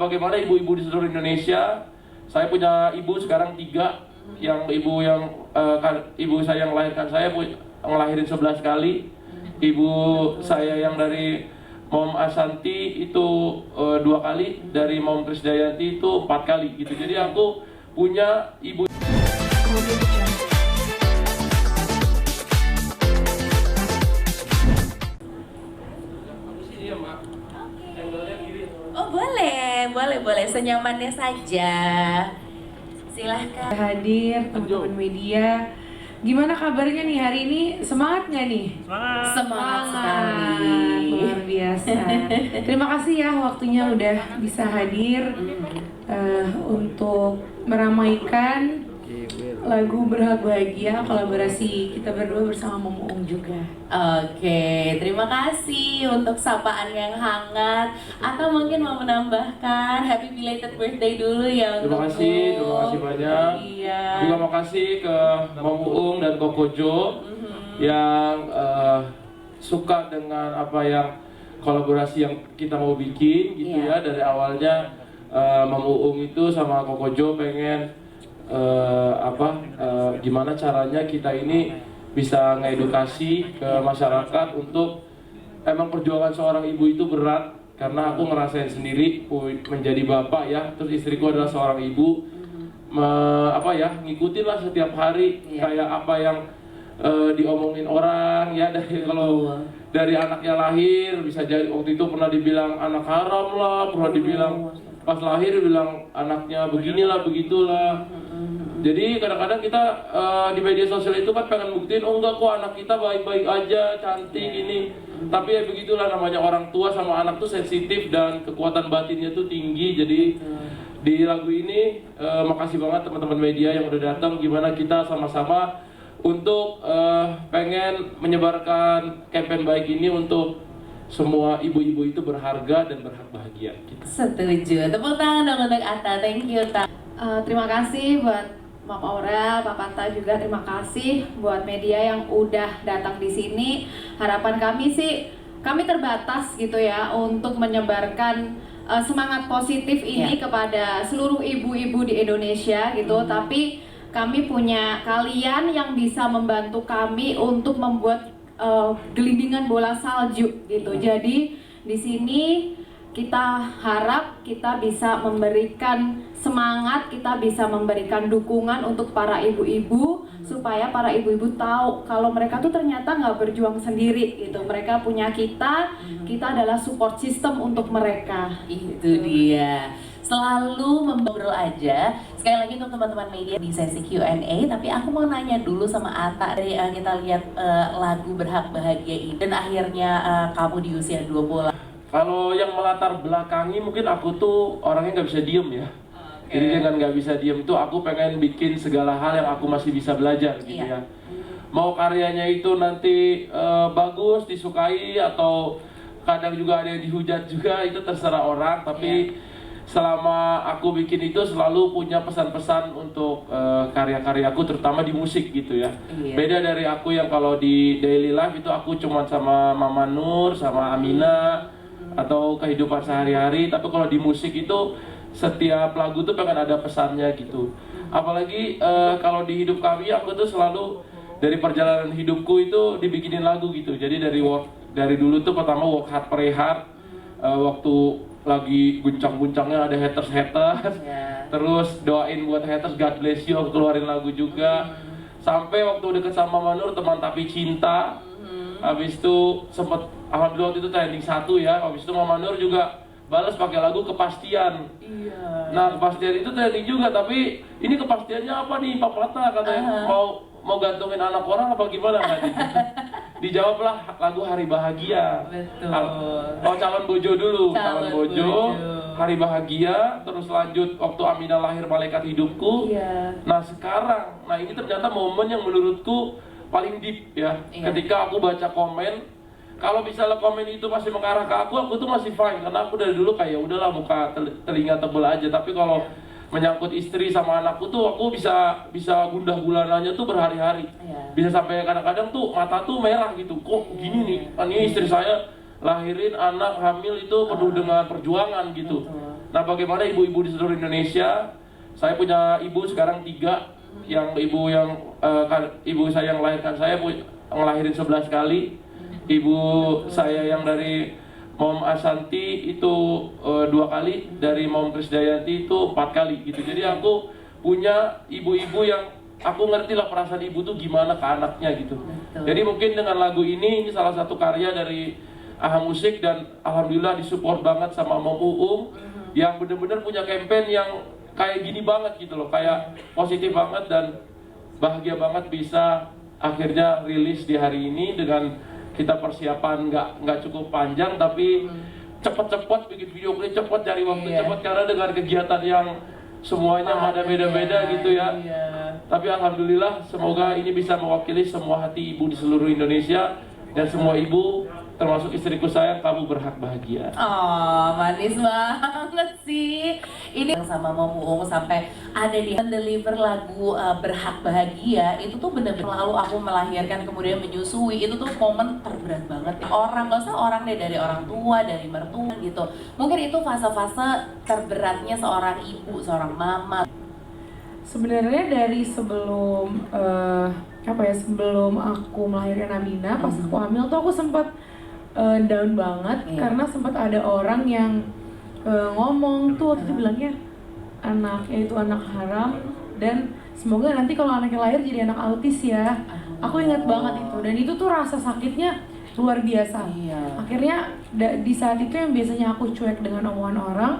bagaimana ibu-ibu di seluruh Indonesia. Saya punya ibu sekarang 3, ibu saya yang melahirkan saya ngelahirin 11 kali. Ibu saya yang dari Mom Asanti itu 2 kali, dari Mom Krisdayanti itu 4 kali gitu. Jadi aku punya ibu. Oh boleh, senyamannya saja. Silahkan. Hadir teman-teman media. Gimana kabarnya nih hari ini? Semangat nggak nih? Semangat sekali. Luar biasa. Terima kasih ya waktunya udah bisa hadir untuk meramaikan lagu Berhak Bahagia, kolaborasi kita berdua bersama Mom Uung juga. Oke, terima kasih untuk sapaan yang hangat. Atau mungkin mau menambahkan happy belated birthday dulu ya. Terima kasih banyak. Iya. Juga makasih ke Mom Uung dan Koko Jo yang suka dengan apa yang kolaborasi yang kita mau bikin gitu ya. Dari awalnya Mom Uung itu sama Koko Jo pengen gimana caranya kita ini bisa ngedukasi ke masyarakat untuk emang perjuangan seorang ibu itu berat, karena aku ngerasain sendiri menjadi bapak ya, terus istriku adalah seorang ibu, ngikutin lah setiap hari kayak apa yang diomongin orang ya, dari anaknya lahir bisa jadi waktu itu pernah dibilang anak haram lah, pernah dibilang pas lahir bilang anaknya beginilah begitulah. Jadi kadang-kadang kita di media sosial itu kan pengen buktiin, oh enggak kok anak kita baik-baik aja, cantik ini. Tapi ya begitulah namanya orang tua sama anak tuh sensitif dan kekuatan batinnya tuh tinggi. Jadi di lagu ini makasih banget teman-teman media yang udah datang. Gimana kita sama-sama untuk pengen menyebarkan campaign baik ini untuk semua ibu-ibu itu berharga dan berhak bahagia. Gitu. Setuju. Tepuk tangan dong untuk Atta. Thank you, Ta. Terima kasih buat Mama Aura, Pak Panta juga terima kasih buat media yang udah datang di sini. Harapan kami sih, kami terbatas gitu ya untuk menyebarkan semangat positif ini kepada seluruh ibu-ibu di Indonesia gitu. Tapi kami punya kalian yang bisa membantu kami untuk membuat gelindingan bola salju gitu. Jadi di sini kita harap kita bisa memberikan semangat, kita bisa memberikan dukungan untuk para ibu-ibu supaya para ibu-ibu tahu kalau mereka tuh ternyata nggak berjuang sendiri gitu. Mereka punya kita adalah support system untuk mereka. Itu dia. Selalu memngobrol aja. Sekali lagi untuk teman-teman media di sesi Q&A, tapi aku mau nanya dulu sama Atta dari kita lihat lagu Berhak Bahagia ini dan akhirnya kamu di usia 20. Kalau yang melatar belakangi mungkin aku tuh orangnya nggak bisa diem ya. Jadi dengan nggak bisa diem tuh aku pengen bikin segala hal yang aku masih bisa belajar gitu ya. Mau karyanya itu nanti bagus, disukai, atau kadang juga ada yang dihujat juga, itu terserah orang. Tapi selama aku bikin itu selalu punya pesan-pesan untuk karya-karyaku, terutama di musik gitu ya. Beda dari aku yang kalau di daily life itu aku cuma sama Mama Nur, sama Amina, atau kehidupan sehari-hari. Tapi kalau di musik itu setiap lagu tuh pengen ada pesannya gitu. Apalagi kalau di hidup kami, aku tuh selalu dari perjalanan hidupku itu dibikinin lagu gitu. Jadi dari dulu tuh pertama work hard pray hard, waktu lagi guncang-guncangnya ada haters terus doain buat haters, God bless you, aku keluarin lagu juga. Sampai waktu deket sama Manur, teman tapi cinta. Habis itu sempet, alhamdulillah waktu itu trending 1 ya. Habis itu Mama Nur juga balas pakai lagu Kepastian. Nah, Kepastian itu trending juga, tapi ini kepastiannya apa nih Pak Pata, katanya mau gantungin anak orang apa gimana kan? Dijawablah lagu Hari Bahagia. Betul. Calon Bojo dulu, calon Bojo, Hari Bahagia, terus lanjut waktu Aminah lahir Malaikat Hidupku. Nah sekarang, ini ternyata momen yang menurutku paling deep ya. Ketika aku baca komen, kalau misalnya komen itu masih mengarah ke aku tuh masih fine, karena aku dari dulu kayak udahlah muka telinga tebel aja. Tapi kalau menyangkut istri sama anakku tuh aku bisa gundah gulananya tuh berhari-hari. Bisa sampai kadang-kadang tuh mata tuh merah gitu. Kok gini nih? Ini istri saya lahirin anak hamil itu penuh dengan perjuangan gitu. Nah, bagaimana ibu-ibu di seluruh Indonesia? Saya punya ibu sekarang 3, yang ibu saya yang melahirkan saya ngelahirin 11 kali. Ibu saya yang dari Mom Asanti itu 2 kali, dari Mom Krisdayanti itu 4 kali gitu. Jadi aku punya ibu-ibu yang aku ngerti lah perasaan ibu tuh gimana ke anaknya gitu. Jadi mungkin dengan lagu ini salah satu karya dari AHA Musik, dan alhamdulillah disupport banget sama Mom Uung yang bener-bener punya campaign yang kayak gini banget gitu loh, kayak positif banget, dan bahagia banget bisa akhirnya rilis di hari ini dengan kita persiapan nggak cukup panjang, tapi cepet-cepet bikin video klip, cepet cari waktu cepet, karena dengan kegiatan yang semuanya ada beda-beda gitu ya. Tapi alhamdulillah semoga ini bisa mewakili semua hati ibu di seluruh Indonesia, dan semua ibu termasuk istriku sayang, kamu berhak bahagia. Oh, manis banget sih. Ini sama Mom Uung sampai ada di deliver lagu Berhak Bahagia, itu tuh bener-bener lalu aku melahirkan kemudian menyusui, itu tuh momen terberat banget. Orang, gak usah orang deh, dari orang tua, dari mertua gitu. Mungkin itu fase-fase terberatnya seorang ibu, seorang mama. Sebenarnya dari sebelum sebelum aku melahirkan Amina, pas aku hamil tuh aku sempat down banget karena sempat ada orang yang ngomong tuh waktu itu bilangnya anaknya itu anak haram, dan semoga nanti kalau anaknya lahir jadi anak autis ya. Aku ingat banget itu, dan itu tuh rasa sakitnya luar biasa. Akhirnya di saat itu yang biasanya aku cuek dengan omongan orang,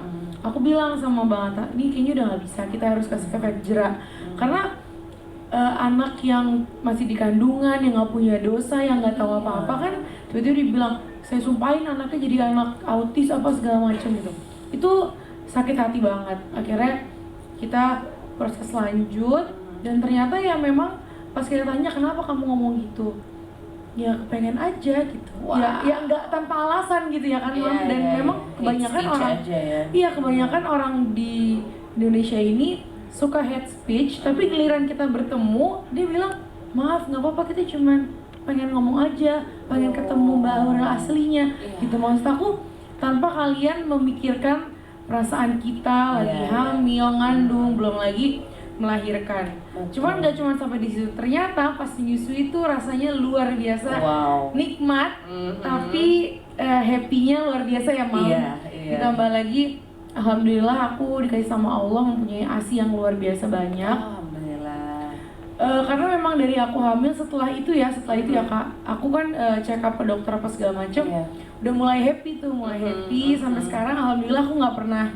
aku bilang sama Bang Atta, ini kayaknya udah gak bisa, kita harus kasih efek jerak. Karena anak yang masih di kandungan, yang gak punya dosa, yang gak tahu apa-apa kan tiba-tiba dibilang, saya sumpahin anaknya jadi anak autis apa segala macam gitu. Itu sakit hati banget. Akhirnya kita proses lanjut, dan ternyata ya memang pas kita tanya kenapa kamu ngomong gitu, ya pengen aja gitu. Ya nggak tanpa alasan gitu ya kan, dan memang kebanyakan orang kebanyakan orang di Indonesia ini suka hate speech, tapi giliran kita bertemu dia bilang maaf nggak apa-apa, kita cuman pengen ngomong aja, pengen ketemu Mbak Aurel aslinya gitu. Maksud aku tanpa kalian memikirkan perasaan kita lagi hamil, ngandung, belum lagi melahirkan. Cuman nggak cuma sampai di situ, ternyata pas menyusui itu rasanya luar biasa, nikmat, tapi happy-nya luar biasa ya Mam. Ditambah lagi alhamdulillah aku dikasih sama Allah mempunyai ASI yang luar biasa banyak. Karena memang dari aku hamil setelah itu ya Kak, aku kan check up ke dokter apa segala macam, udah mulai happy sampai sekarang alhamdulillah aku nggak pernah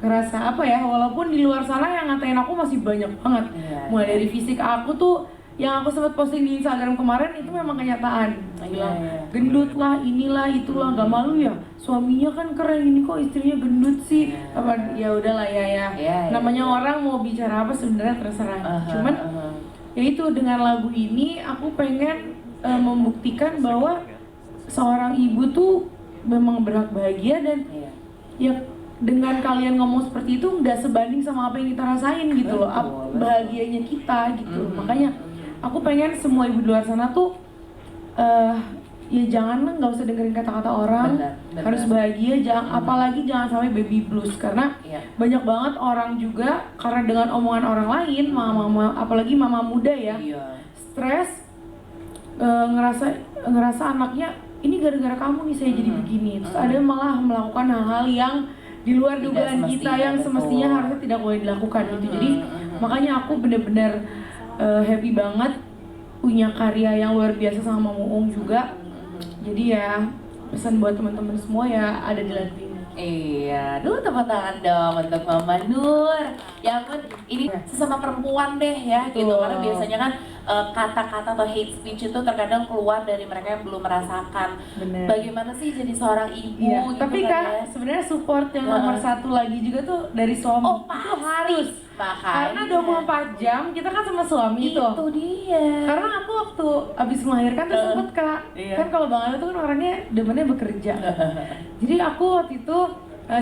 ngerasa walaupun di luar sana yang ngatain aku masih banyak banget, mulai dari fisik aku tuh yang aku sempat posting di Instagram kemarin itu memang kenyataan, bilang gendut lah, inilah itulah, nggak malu ya, suaminya kan keren ini kok istrinya gendut sih, ya udahlah namanya orang mau bicara apa sebenarnya terserah, cuman ya itu dengan lagu ini aku pengen membuktikan bahwa seorang ibu tuh memang berhak bahagia, dan ya dengan kalian ngomong seperti itu nggak sebanding sama apa yang kita rasain gitu loh, bahagianya kita gitu. Makanya aku pengen semua ibu di luar sana tuh ya nggak usah dengerin kata-kata orang, harus bahagia, apalagi jangan sampai baby blues, karena banyak banget orang juga karena dengan omongan orang lain, mama apalagi mama muda ya, stres, ngerasa anaknya ini gara-gara kamu nih saya jadi begini, terus ada malah melakukan hal-hal yang di luar dugaan kita yang semestinya harusnya tidak boleh dilakukan gitu. Jadi makanya aku bener-bener happy banget punya karya yang luar biasa sama Mama Uung juga. Jadi ya pesan buat teman-teman semua ya ada di lagu ini. Iya, dulu tepuk tangan dong untuk Mama Nur. Ya ampun, ini sesama perempuan deh ya gitu. Karena biasanya kan kata-kata atau hate speech itu terkadang keluar dari mereka yang belum merasakan. Bener. Bagaimana sih jadi seorang ibu gitu tapi kan, sebenarnya support yang nomor satu lagi juga tuh dari suami. Itu harus. Karena 24 jam kita kan sama suami tuh. Itu dia. Karena aku waktu abis melahirkan tuh sempet Kak, kan kalau Bang Ana tuh kan orangnya demennya bekerja. Jadi aku waktu itu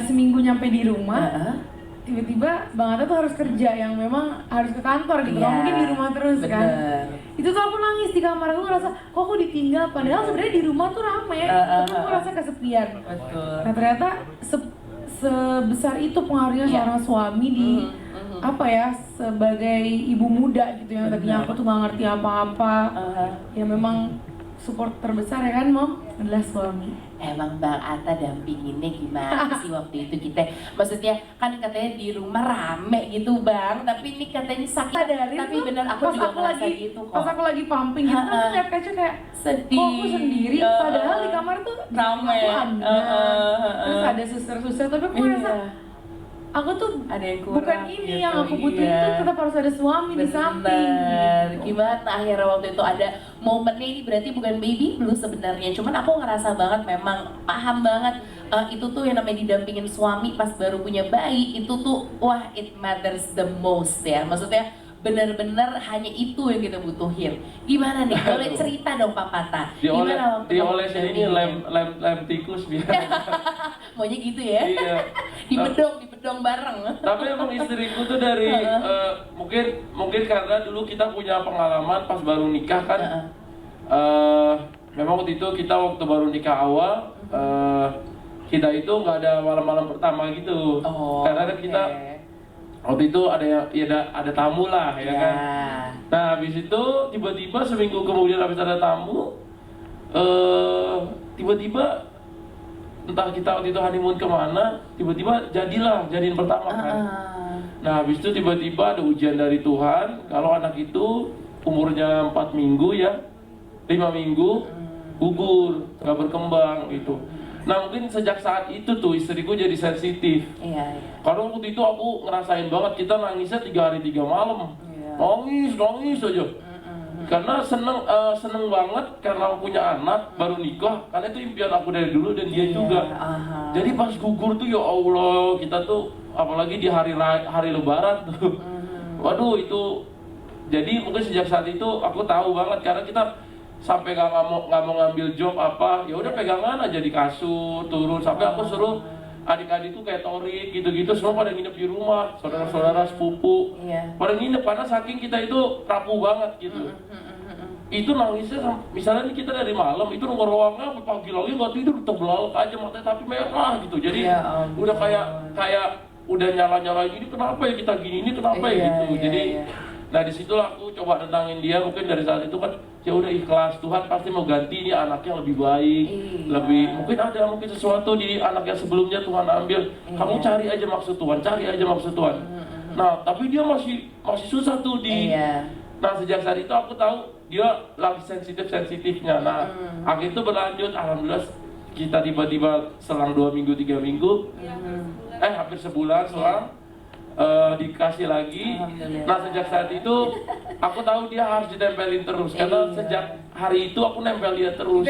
seminggu nyampe di rumah, tiba-tiba Bang Atta tuh harus kerja yang memang harus ke kantor gitu, nggak mungkin di rumah terus kan. Itu tuh aku nangis di kamar, aku ngerasa kok aku ditinggal, padahal sebenarnya di rumah tuh rame, tapi aku ngerasa kesepian. Nah ternyata sebesar itu pengaruhnya seorang suami di apa ya, sebagai ibu muda gitu yang tadinya aku tuh nggak ngerti apa-apa. Ya memang support terbesar ya kan Mom adalah suami. Emang Bang Atta dampinginnya gimana sih waktu itu kita? Maksudnya kan katanya di rumah rame gitu Bang, tapi ini katanya sakit. Tapi bener aku juga ngerasa gitu kok. Pas aku lagi pumping gitu, aku lihat kaca kayak sedih. kok aku sendiri, padahal di kamar tuh rame. Terus ada suster-suster, tapi aku ngerasa aku tuh ada yang kurang, bukan ini gitu. yang aku butuhin tuh tetap harus ada suami di samping gitu. Gimana akhirnya waktu itu ada momennya, ini berarti bukan baby blues sebenarnya, cuman aku ngerasa banget memang paham banget itu tuh yang namanya didampingin suami pas baru punya bayi itu tuh wah it matters the most ya, maksudnya bener-bener hanya itu yang kita butuhin. Gimana nih? Boleh cerita dong Pak Pata. Diolesin ini lem tikus biar. Maunya gitu ya? Iya. dibedong bareng. Tapi emang istriku tuh dari mungkin karena dulu kita punya pengalaman pas baru nikah kan. Memang waktu itu kita baru nikah awal kita itu nggak ada malam-malam pertama gitu. Karena kan kita waktu itu ada tamu lah ya kan. Nah habis itu tiba-tiba seminggu kemudian habis ada tamu, tiba-tiba entah kita waktu itu honeymoon kemana, tiba-tiba jadiin pertama kan. Nah habis itu tiba-tiba ada ujian dari Tuhan kalau anak itu umurnya 4 minggu ya, 5 minggu gugur, nggak berkembang gitu. Nah mungkin sejak saat itu tuh istriku jadi sensitif. Karena waktu itu aku ngerasain banget kita nangisnya 3 hari 3 malam. Nangis aja. Karena seneng banget karena punya anak baru nikah. Karena itu impian aku dari dulu dan dia juga. Jadi pas gugur tuh ya Allah, kita tuh apalagi di hari Lebaran tuh. Waduh itu. Jadi mungkin sejak saat itu aku tahu banget karena kita sampai nggak mau ngambil job apa, ya udah pegangan aja di kasur turun, sampai aku suruh adik-adik tuh kayak Torik gitu-gitu semua pada nginep di rumah, saudara-saudara sepupu pada nginep karena saking kita itu rapuh banget gitu. Itu nangisnya misalnya nih kita dari malam itu nunggu ruangnya pagi lagi nggak tidur, terbelalak aja matanya tapi merah gitu. Jadi udah kayak udah nyala ini kenapa ya kita gini, ini kenapa ya gitu. Jadi nah disitulah aku coba nenangin dia, mungkin dari saat itu kan ya udah ikhlas, Tuhan pasti mau ganti ini anaknya lebih baik, lebih mungkin sesuatu di anak yang sebelumnya Tuhan ambil, kamu cari aja maksud Tuhan, Nah tapi dia masih susah tuh nah sejak saat itu aku tahu dia lagi sensitifnya. Nah akhirnya itu berlanjut, alhamdulillah kita tiba-tiba selang 2 minggu 3 minggu, hampir sebulan selang dikasih lagi. Nah sejak saat itu aku tahu dia harus ditempelin terus karena sejak hari itu aku nempel dia terus.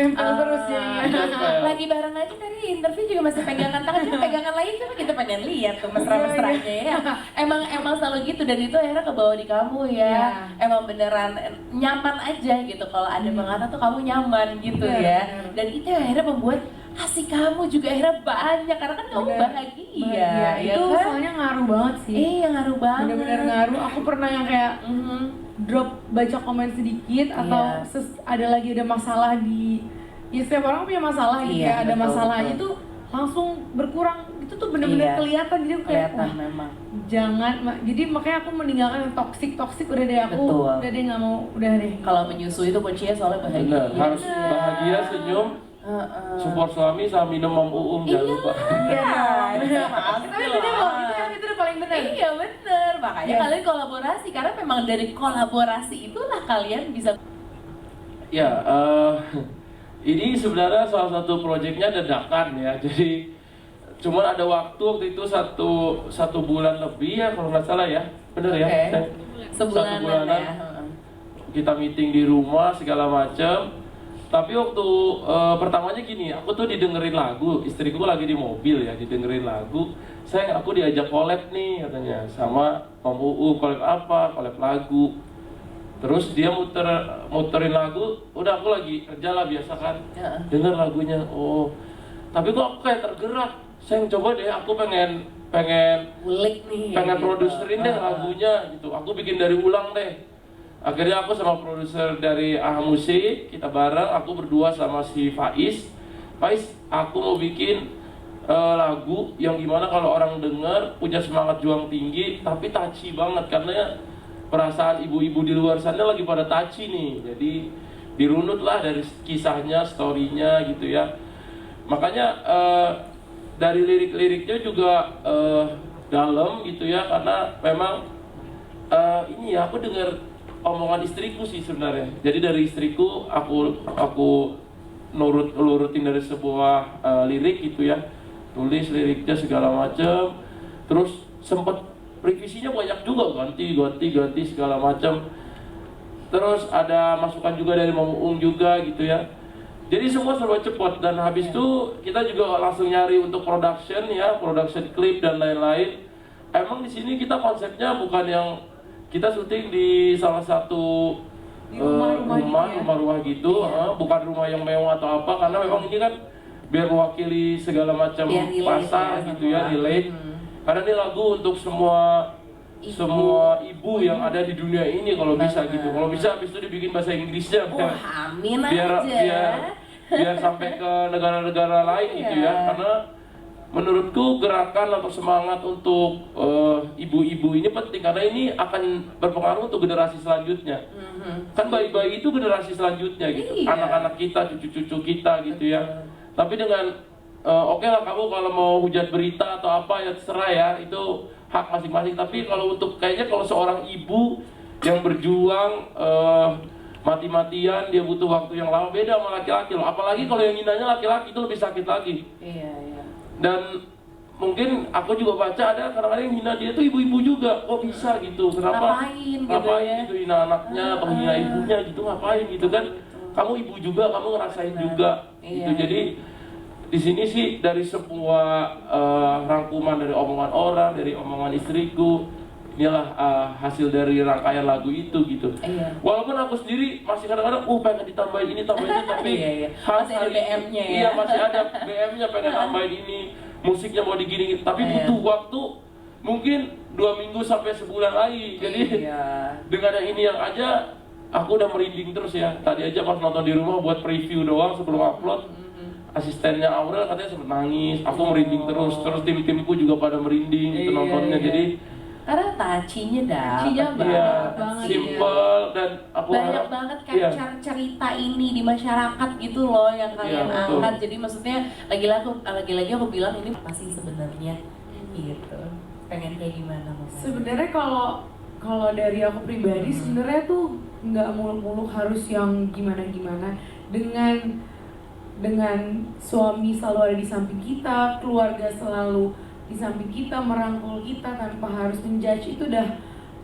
Lagi bareng aja tadi interview juga masih pegangan tangan, cuma pegangan lain coba kita pengen lihat tuh mesra-mesranya ya. Emang selalu gitu dan itu akhirnya kebawa di kamu ya. Emang beneran nyaman aja gitu kalau ada Bang Atta tuh kamu nyaman gitu ya. Dan itu akhirnya membuat kasih kamu juga akhirnya banyak karena kan kamu bahagia. Ya itu kan? Soalnya ngaruh banget sih. Iya ngaruh banget. Bener-bener ngaruh. Aku pernah yang kayak drop baca komen sedikit atau ada masalah di, ya setiap orang punya masalah gitu ya, ada masalah itu langsung berkurang. Itu tuh bener-bener kelihatan, jadi aku kayak memang. Jangan, jadi makanya aku meninggalkan yang toksik udah deh aku. Udah deh nggak mau, udah deh. Kalau menyusui itu kuncinya soalnya bahagia. Bener, harus bahagia, senyum. Support suami sama minum jangan lupa. Itu udah paling benar. Iya bener, makanya kalian kolaborasi karena memang dari kolaborasi itulah kalian bisa. Ya, ini sebenarnya salah satu proyeknya dadakan ya. Jadi cuman ada waktu itu satu bulan lebih ya kalau nggak salah ya, bener ya. Sebulanan ya. Kita meeting di rumah segala macam. Tapi waktu pertamanya gini, aku tuh didengerin lagu, istriku lagi di mobil ya, didengerin lagu. Aku diajak collab nih katanya sama Om UU, collab apa? Collab lagu. Terus dia muterin lagu, udah aku lagi kerja lah biasa kan, denger lagunya. Tapi kok aku kayak tergerak. Saya coba deh, aku pengen ulik nih, pengen produserin deh lagunya gitu. Aku bikin dari ulang deh. Akhirnya aku sama produser dari AHA Musik, kita bareng, aku berdua sama si Faiz, aku mau bikin lagu yang gimana kalau orang dengar punya semangat juang tinggi tapi touchy banget, karena perasaan ibu-ibu di luar sana lagi pada touchy nih. Jadi dirunut lah dari kisahnya, storynya gitu ya. Makanya dari lirik-liriknya juga dalam gitu ya, karena memang ini ya, aku dengar omongan istriku sih sebenarnya. Jadi dari istriku aku nurutin dari sebuah lirik gitu ya, tulis liriknya segala macam. Terus sempat revisinya banyak juga, ganti segala macam. Terus ada masukan juga dari Mama Uung juga gitu ya. Jadi semua serba cepat, dan habis itu kita juga langsung nyari untuk production ya, production clip dan lain-lain. Emang di sini kita konsepnya bukan yang kita syuting di salah satu rumah gitu, bukan rumah yang mewah atau apa, karena memang ini kan biar mewakili segala macam pasar ya, gitu ya, relate. Karena ini lagu untuk semua ibu yang ada di dunia ini kalau bisa gitu. Kalau bisa habis itu dibikin bahasa Inggrisnya. Amin biar sampai ke negara-negara lain gitu ya. Karena menurutku gerakan atau semangat untuk ibu-ibu ini penting, karena ini akan berpengaruh untuk generasi selanjutnya. Kan bayi-bayi itu generasi selanjutnya gitu, anak-anak kita, cucu-cucu kita gitu ya. Tapi dengan oke lah, kamu kalau mau hujat berita atau apa ya terserah ya, itu hak masing-masing. Tapi kalau untuk kayaknya kalau seorang ibu yang berjuang mati-matian, dia butuh waktu yang lama, beda sama laki-laki loh. Apalagi kalau yang hinanya laki-laki, itu lebih sakit lagi. Dan mungkin aku juga baca ada kadang-kadang yang hina dia tuh ibu-ibu juga. Kok bisa gitu? Kenapa? Ngapain gitu hina anaknya atau hina ibunya gitu, ngapain gitu kan? Kamu ibu juga, kamu ngerasain juga gitu. Jadi di sini sih dari sebuah rangkuman dari omongan orang, dari omongan istriku, inilah hasil dari rangkaian lagu itu gitu. Walaupun aku sendiri masih kadang-kadang pengen ditambahin ini, tambahin itu, tapi masih ada BM-nya ya. Iya, masih ada BM-nya, pengen tambahin ini, musiknya mau digini, tapi butuh waktu mungkin 2 minggu sampai sebulan lagi. Jadi dengan yang ini yang aja aku udah merinding terus ya. Tadi aja pas nonton di rumah buat preview doang sebelum upload, asistennya Aurel katanya sempet nangis, aku merinding terus tim-timku juga pada merinding gitu nontonnya. Jadi karena touchy-nya dapet banget, simple, dan aku banyak banget capture cerita ini di masyarakat gitu loh yang kalian angkat. Jadi maksudnya lagi-lagi aku bilang ini pasti sebenarnya gitu. Pengen kayak gimana Mas? Sebenarnya kalau dari aku pribadi sebenarnya tuh nggak muluk-muluk harus yang gimana-gimana. Dengan suami selalu ada di samping kita, keluarga selalu di samping kita, merangkul kita tanpa harus menjudge, itu udah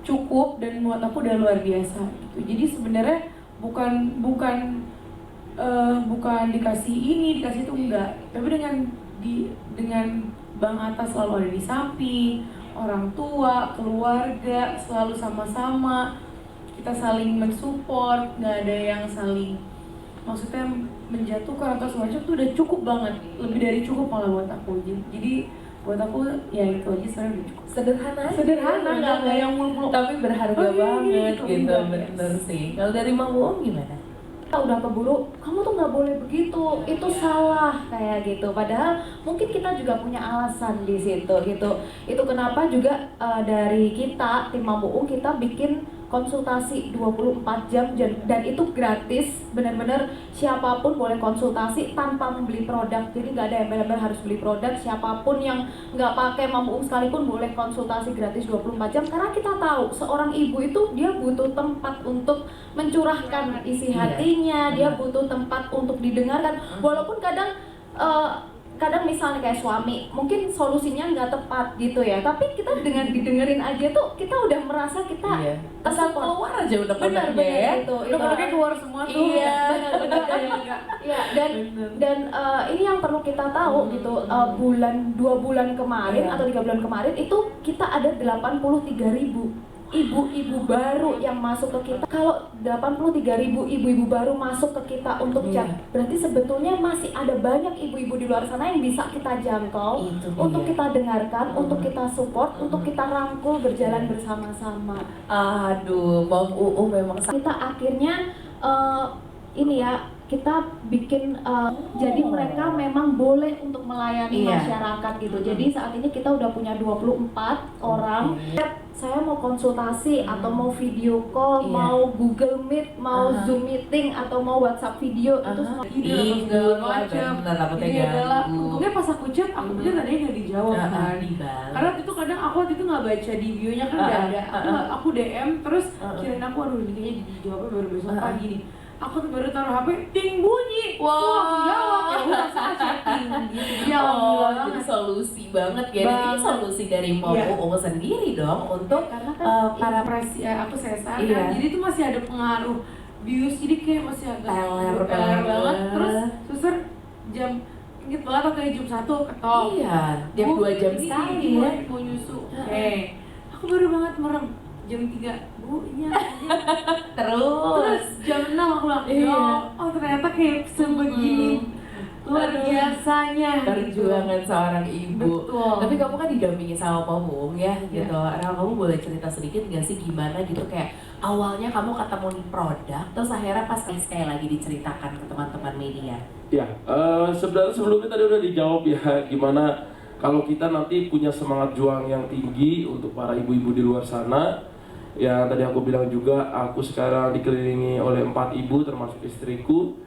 cukup dan buat aku udah luar biasa gitu. Jadi sebenarnya bukan dikasih ini, dikasih itu, enggak. Tapi dengan Bang Atta selalu ada di samping, orang tua, keluarga selalu sama-sama, kita saling mensupport, nggak ada yang saling maksudnya menjatuhkan atau semacam, itu udah cukup banget, lebih dari cukup malah buat aku. Jadi buat aku ya itu aja sebenarnya udah cukup. Sederhana, nggak yang muluk-muluk, tapi berharga banget gitu. Bener sih. Kalau dari Mang Uung gimana? Kita udah keburu, kamu tuh nggak boleh begitu, itu salah kayak gitu. Padahal mungkin kita juga punya alasan di situ gitu. Itu kenapa juga dari kita tim Mama Uung kita bikin konsultasi 24 jam dan itu gratis, benar-benar siapapun boleh konsultasi tanpa membeli produk. Jadi nggak ada yang benar-benar harus beli produk. Siapapun yang nggak pakai Mama Uung sekalipun boleh konsultasi gratis 24 jam, karena kita tahu seorang ibu itu dia butuh tempat untuk mencurahkan isi hatinya, dia butuh tempat untuk didengarkan. Walaupun kadang misalnya kayak suami mungkin solusinya nggak tepat gitu ya, tapi kita dengan didengerin aja tuh kita udah merasa kita asal keluar aja udah benar ya gitu, udah keluar semua tuh. Dan ini yang perlu kita tahu gitu, 2 bulan kemarin atau 3 bulan kemarin itu kita ada 83.000 ibu-ibu baru yang masuk ke kita. Kalau 83.000 ibu-ibu baru masuk ke kita untuk chat, berarti sebetulnya masih ada banyak ibu-ibu di luar sana yang bisa kita jangkau, untuk kita dengarkan, untuk kita support, untuk kita rangkul berjalan bersama-sama. Aduh, Bang Uung memang kita akhirnya ini ya, kita bikin jadi mereka memang boleh untuk melayani masyarakat gitu. Jadi saat ini kita udah punya 24 orang. Saya mau konsultasi atau mau video call, mau Google Meet, mau Zoom meeting atau mau WhatsApp video itu semua segala macam. Ini adalah untungnya pas aku chat, aku pikir tadi nggak dijawab kan. Karena itu kadang aku waktu itu nggak baca di bio-nya kan udah ada. Aku DM terus kirain aku aduh ini kayaknya dijawabnya baru besok pagi nih. Aku tuh baru taruh HP, ting bunyi. Wah, aku jawab ya udah langsung chatting gitu. Ya jadi solusi banget ya. Dan ini solusi dari Momo sendiri dong untuk karena kan para impresi aku sesar kan. Jadi itu masih ada pengaruh bius, jadi kayak masih agak peler banget. Terus suster jam inget banget waktu jam 1 ketok. Iya, jam 2 jam sekali ya. Mau nyusu. Aku baru banget merem jam 3 Bu, ini terus jam 6 aku bilang, oh ternyata kayak sebegini luar biasanya perjuangan seorang ibu. Betul. Tapi kamu kan didampingi sama Momo ya gitu. Kamu boleh cerita sedikit nggak sih gimana gitu kayak awalnya kamu ketemu produk terus akhirnya pas sekali lagi diceritakan ke teman-teman media. Ya, sebenarnya sebelumnya tadi udah dijawab ya gimana kalau kita nanti punya semangat juang yang tinggi untuk para ibu-ibu di luar sana. Ya tadi aku bilang juga aku sekarang dikelilingi oleh 4 ibu termasuk istriku.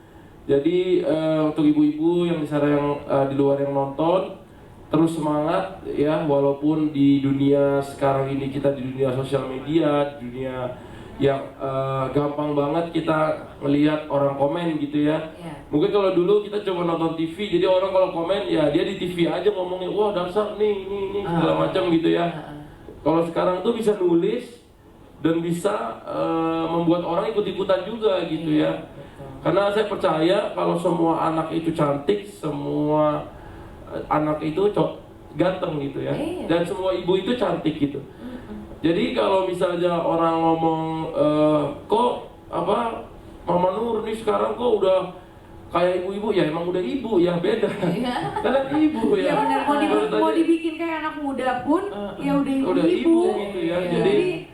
Jadi untuk ibu-ibu yang di sana yang di luar yang nonton terus semangat ya, walaupun di dunia sekarang ini kita di dunia sosial media, di dunia yang gampang banget kita melihat orang komen gitu ya. Mungkin kalau dulu kita coba nonton TV, jadi orang kalau komen ya dia di TV aja ngomongnya wah dasar nih ini segala macam gitu ya. Kalau sekarang tuh bisa nulis dan bisa membuat orang ikut-ikutan juga gitu ya. Karena saya percaya kalau semua anak itu cantik, semua anak itu ganteng gitu ya. Dan semua ibu itu cantik gitu. Jadi kalau misalnya orang ngomong kok apa Mama Nur nih sekarang kok udah kayak ibu-ibu, ya emang udah ibu ya beda. Karena ibu ya. Ya benar, mau dibikin kayak anak muda pun ya udah ibu gitu ya. Jadi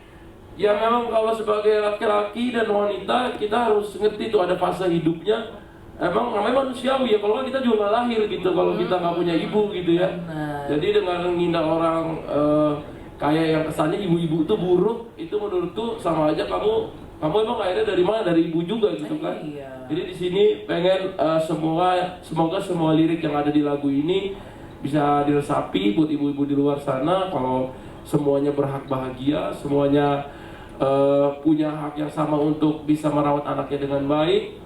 ya memang kalau sebagai laki-laki dan wanita kita harus ngerti tuh ada fase hidupnya. Emang namanya manusiawi ya, kalau kan kita juga nggak lahir gitu kalau kita nggak punya ibu gitu ya. Jadi dengan menghina orang kayak yang kesannya ibu-ibu itu buruk, itu menurutku sama aja kamu emang akhirnya dari mana, dari ibu juga gitu kan. Jadi di sini pengen semoga semua lirik yang ada di lagu ini bisa diresapi buat ibu-ibu di luar sana. Kalau semuanya berhak bahagia, semuanya punya hak yang sama untuk bisa merawat anaknya dengan baik.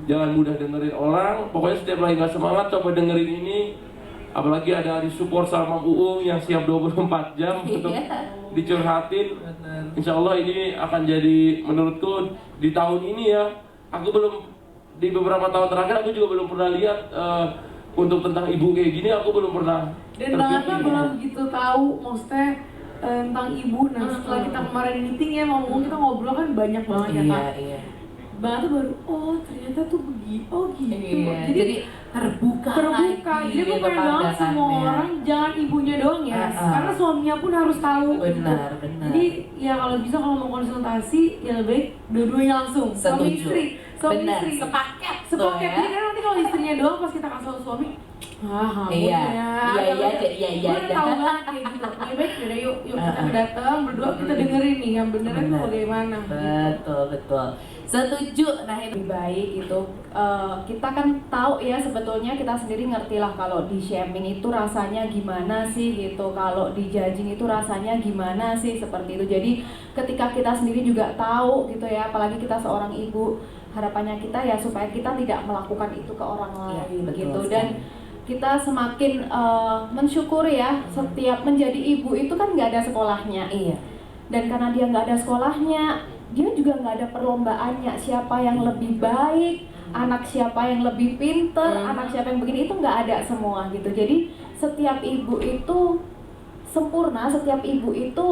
Jangan mudah dengerin orang. Pokoknya setiap lagi nggak semangat coba dengerin ini. Apalagi ada support sama Uung yang siap 24 jam untuk dicurhatin. Insya Allah ini akan jadi menurutku di tahun ini ya. Aku belum di beberapa tahun terakhir aku juga belum pernah lihat untuk tentang ibu kayak gini aku belum pernah. Dan bahkan belum gitu tahu maksudnya tentang ibu. Nah setelah kita kemarin meeting ya ngomong kita ngobrol kan banyak banget ya Kak. Banget tuh baru ternyata tuh gitu. Jadi terbuka lagi. Jadi aku pengen banget semua orang jangan ibunya doang ya. Karena suaminya pun harus tahu. Benar. Jadi ya kalau bisa kalau mau konsultasi ya lebih baik dua-duanya langsung. Suami istri sepaket. Jadi kan nanti kalau istrinya doang pas kita kasih suami iya. Gue tahu banget kayak gitu. Lebih baik yaudah yuk kita datang berdua kita dengerin nih yang beneran tuh bagaimana. Betul. Setuju. Nah itu lebih baik itu kita kan tahu ya sebetulnya kita sendiri ngerti lah kalau di shaming itu rasanya gimana sih gitu, kalau di judging itu rasanya gimana sih seperti itu. Jadi ketika kita sendiri juga tahu gitu ya, apalagi kita seorang ibu, harapannya kita ya supaya kita tidak melakukan itu ke orang lain gitu. Dan kita semakin mensyukuri ya, setiap menjadi ibu itu kan nggak ada sekolahnya. Dan karena dia nggak ada sekolahnya, dia juga nggak ada perlombaannya siapa yang lebih baik, anak siapa yang lebih pinter, anak siapa yang begini, itu nggak ada semua gitu. Jadi setiap ibu itu sempurna, setiap ibu itu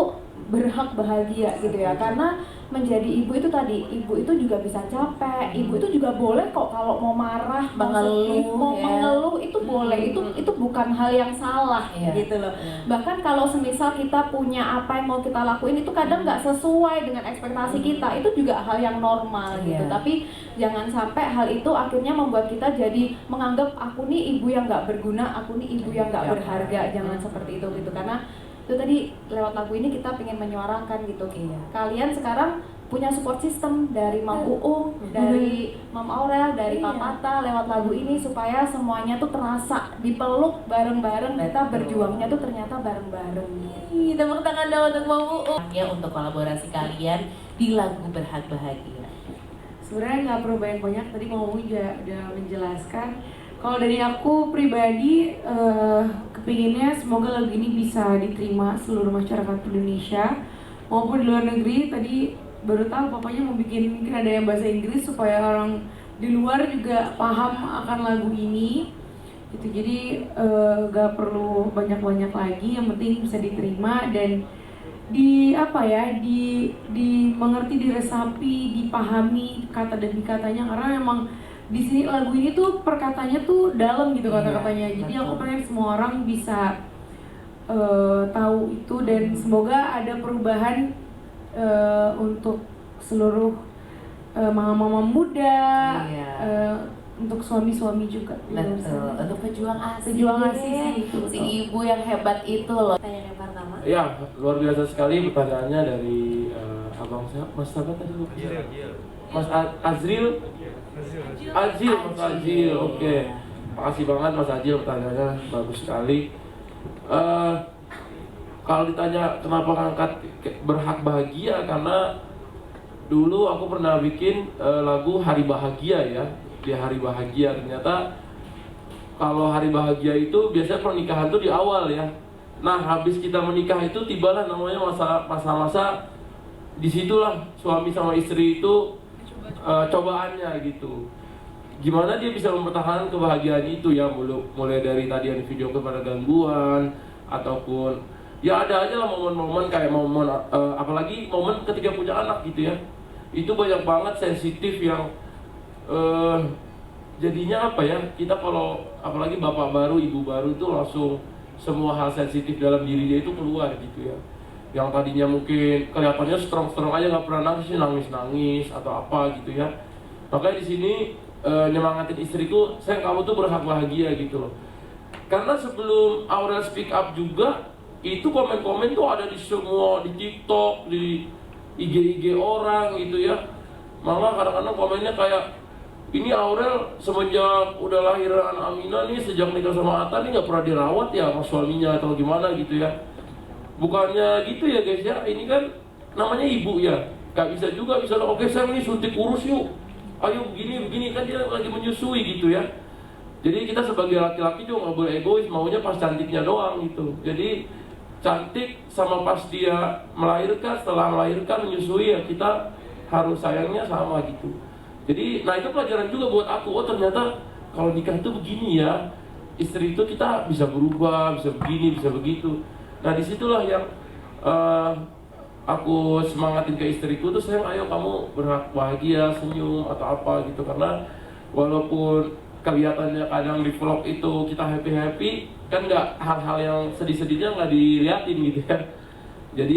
berhak bahagia gitu ya, karena menjadi ibu itu tadi, ibu itu juga bisa capek, ibu itu juga boleh kok kalau mau marah, mau mengeluh itu boleh, itu bukan hal yang salah gitu loh. Bahkan kalau semisal kita punya apa yang mau kita lakuin itu kadang nggak sesuai dengan ekspektasi kita, itu juga hal yang normal gitu. Tapi jangan sampai hal itu akhirnya membuat kita jadi menganggap aku nih ibu yang nggak berguna, aku nih ibu yang nggak berharga. Jangan seperti itu gitu, karena itu tadi lewat lagu ini kita pengen menyuarakan gitu. Kalian sekarang punya support system dari Mam Uung, dari Mam Aurel, dari Papa Atta lewat lagu ini supaya semuanya tuh terasa dipeluk bareng-bareng, kita berjuangnya tuh ternyata bareng-bareng. Tepuk tangan dong untuk Mam Uung ya, untuk kolaborasi kalian di lagu Berhak Bahagia. Sebenarnya nggak perlu banyak-banyak, tadi Mam Uung juga udah menjelaskan. Kalau dari aku pribadi, kepinginnya semoga lagu ini bisa diterima seluruh masyarakat Indonesia maupun di luar negeri. Tadi baru tahu papanya mau bikin, mungkin ada yang bahasa Inggris supaya orang di luar juga paham akan lagu ini. Gitu. Jadi gak perlu banyak-banyak lagi, yang penting bisa diterima dan dimengerti, diresapi, dipahami kata demi katanya, karena memang di sini lagu ini tuh perkatanya tuh dalam gitu kata-katanya. Jadi aku pengen semua orang bisa tahu itu, dan semoga ada perubahan untuk seluruh mama-mama muda, untuk suami-suami juga. Betul, untuk pejuang asih. Si ibu yang hebat itu loh. Tanya yang pertama. Ya, luar biasa sekali pertanyaannya dari abang saya, Mas siapa tadi? Mas Azril. Mas Azil, oke. Makasih banget Mas Azil, pertanyaannya bagus sekali. Kalau ditanya kenapa ngangkat Berhak Bahagia, karena dulu aku pernah bikin lagu Hari Bahagia ya. Di Hari Bahagia, ternyata kalau Hari Bahagia itu biasanya pernikahan tuh di awal ya. Nah, habis kita menikah itu tibalah namanya masa-masa disitulah suami sama istri itu cobaannya gitu. Gimana dia bisa mempertahankan kebahagiaan itu ya, mulai dari tadi yang video kepada gangguan, ataupun ya ada aja lah momen-momen kayak momen apalagi momen ketika punya anak gitu ya. Itu banyak banget sensitif yang jadinya apa ya, kita kalau apalagi bapak baru, ibu baru itu langsung semua hal sensitif dalam diri dia itu keluar gitu ya. Yang tadinya mungkin kelihatannya strong aja, nggak pernah nangis atau apa gitu ya. Makanya di sini nyemangatin istriku, sayang kamu tuh berhak bahagia gitu loh. Karena sebelum Aurel speak up juga, itu komen-komen tuh ada di semua, di TikTok, di IG orang gitu ya. Malah kadang-kadang komennya kayak, ini Aurel semenjak udah lahiran Amina nih, sejak nikah sama Atta nih nggak pernah dirawat ya sama suaminya atau gimana gitu ya. Bukannya gitu ya guys ya, ini kan namanya ibu ya. Gak bisa juga misalnya, oke saya ini suntik kurus yuk, ayo begini kan dia lagi menyusui gitu ya. Jadi kita sebagai laki-laki juga gak boleh egois, maunya pas cantiknya doang gitu. Jadi cantik sama pas dia melahirkan, setelah melahirkan menyusui ya kita harus sayangnya sama gitu. Jadi nah itu pelajaran juga buat aku, oh ternyata kalau nikah itu begini ya, istri itu kita bisa berubah, bisa begini, bisa begitu. Nah disitulah yang aku semangatin ke istriku tuh, sayang ayo kamu berhak bahagia, senyum atau apa gitu. Karena walaupun kelihatannya kadang di vlog itu kita happy kan nggak, hal-hal yang sedih-sedihnya nggak diliatin gitu ya. Jadi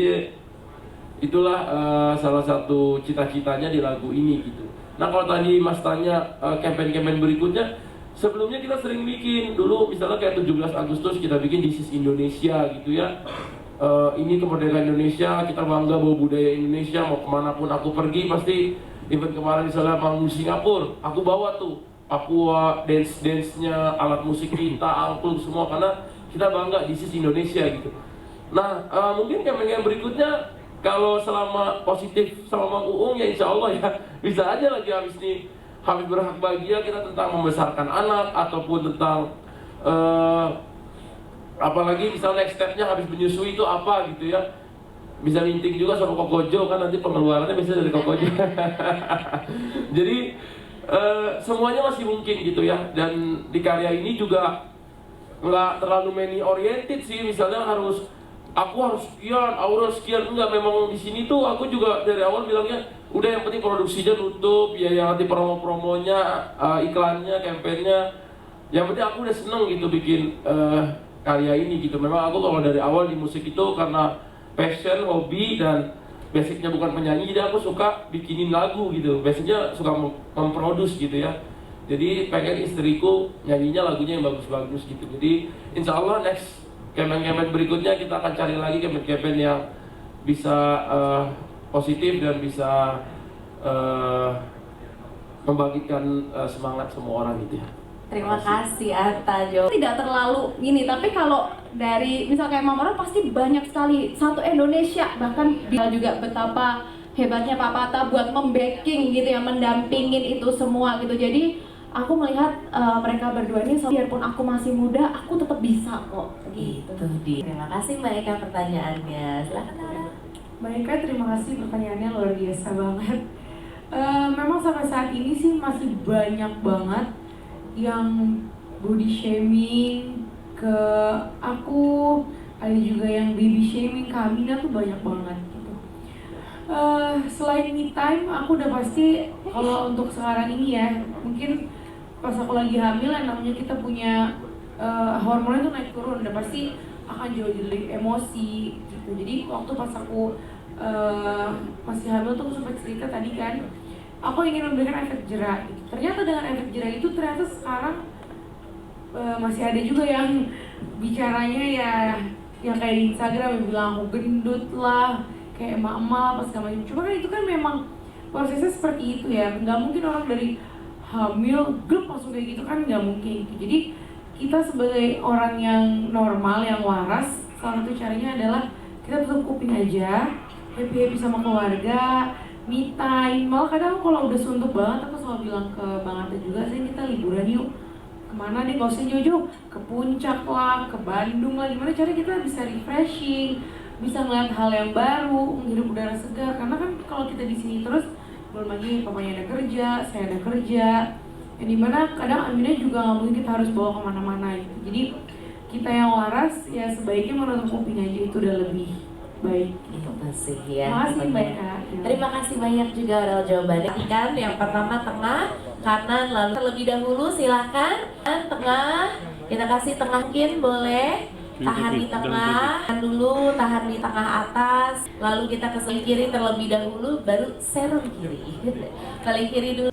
itulah salah satu cita-citanya di lagu ini gitu. Nah kalau tadi Mas tanya campaign-campaign berikutnya, sebelumnya kita sering bikin dulu, misalnya kayak 17 Agustus kita bikin This is Indonesia gitu ya. Ini kemerdekaan Indonesia, kita bangga bawa budaya Indonesia, mau kemanapun aku pergi pasti. Event kemarin misalnya manggung Singapura, aku bawa tuh Papua, dance-nya, alat musik kita, angklung semua, karena kita bangga This is Indonesia gitu. Nah mungkin campaign yang berikutnya, kalau selama positif sama Mang Uung ya insya Allah ya bisa aja lagi habis berhak bahagia kita tentang membesarkan anak, ataupun tentang apalagi misalnya next stepnya habis menyusui itu apa gitu ya. Bisa linting juga sama Kokojo kan, nanti pengeluarannya bisa dari Kokojo. Jadi semuanya masih mungkin gitu ya. Dan di karya ini juga nggak terlalu many oriented sih, misalnya harus aku harus sekian, Aurel sekian. Enggak, memang di sini tuh aku juga dari awal bilangnya udah yang penting produksinya nutup, ya yang nanti promo-promonya, iklannya, kampanyenya. Yang penting aku udah seneng gitu bikin karya ini gitu. Memang aku kalau dari awal di musik itu karena passion, hobi, dan basicnya bukan penyanyi, jadi aku suka bikinin lagu gitu. Basicnya suka memproduce gitu ya. Jadi pengen istriku nyanyinya lagunya yang bagus-bagus gitu. Jadi insya Allah next campaign berikutnya kita akan cari lagi campaign yang bisa positif dan bisa membangkitkan semangat semua orang gitu ya. Terima kasih Atta Jo. Tidak terlalu gini, tapi kalau dari misal kayak Mama Aurel pasti banyak sekali, satu Indonesia, bahkan dia juga betapa hebatnya Pak Pata buat membacking gitu ya, mendampingin itu semua gitu. Jadi aku melihat mereka berdua ini, biarpun aku masih muda, aku tetap bisa kok gitu. Itu dia. Terima kasih Mbak Eka pertanyaannya. Silakan Aurel. Mbak Eka, terima kasih pertanyaannya luar biasa banget. Memang sampai saat ini sih masih banyak banget yang body shaming ke aku, ada juga yang baby shaming ke Amina, tuh banyak banget gitu. Selain me time, aku udah pasti kalau untuk sekarang ini ya, mungkin pas aku lagi hamil yang namanya kita punya hormonnya tuh naik turun, udah pasti akan jauh lebih emosi gitu. Jadi waktu pas aku masih hamil tuh aku sempat cerita tadi kan, aku ingin memberikan efek jerak gitu. Ternyata dengan efek jerak itu ternyata sekarang masih ada juga yang bicaranya ya yang kayak di Instagram yang bilang aku gendut lah, kayak emak-emak apa segala macam. Cuma kan itu kan memang prosesnya seperti itu ya, nggak mungkin orang dari hamil grup langsung kayak gitu kan, nggak mungkin. Jadi kita sebagai orang yang normal, yang waras, salah satu caranya adalah kita tutup kuping aja, happy sama keluarga, me time. Malah kadang kalau udah suntuk banget, aku selalu bilang ke Bang Ata juga, saya kita liburan yuk. Kemana nih, gak usah jauh-jauh, ke puncak lah, ke Bandung lah. Gimana cara kita bisa refreshing, bisa ngeliat hal yang baru, menghirup udara segar. Karena kan kalau kita di sini terus, belum lagi papanya ada kerja, saya ada kerja, yang dimana kadang Amina juga nggak mungkin kita harus bawa kemana-mana gitu. Jadi kita yang waras ya sebaiknya menutup kuping aja, itu udah lebih baik. Terima kasih ya. Terima kasih Mbak Eka. Terima kasih banyak juga Aurel jawabannya. Kan yang pertama tengah, kanan, lalu terlebih dahulu silakan tengah. Kita kasih tengah mungkin boleh. Tahan di tengah, tahan dulu, tahan di tengah atas. Lalu kita ke sebelah kiri terlebih dahulu, baru serum kiri. Kali kiri dulu.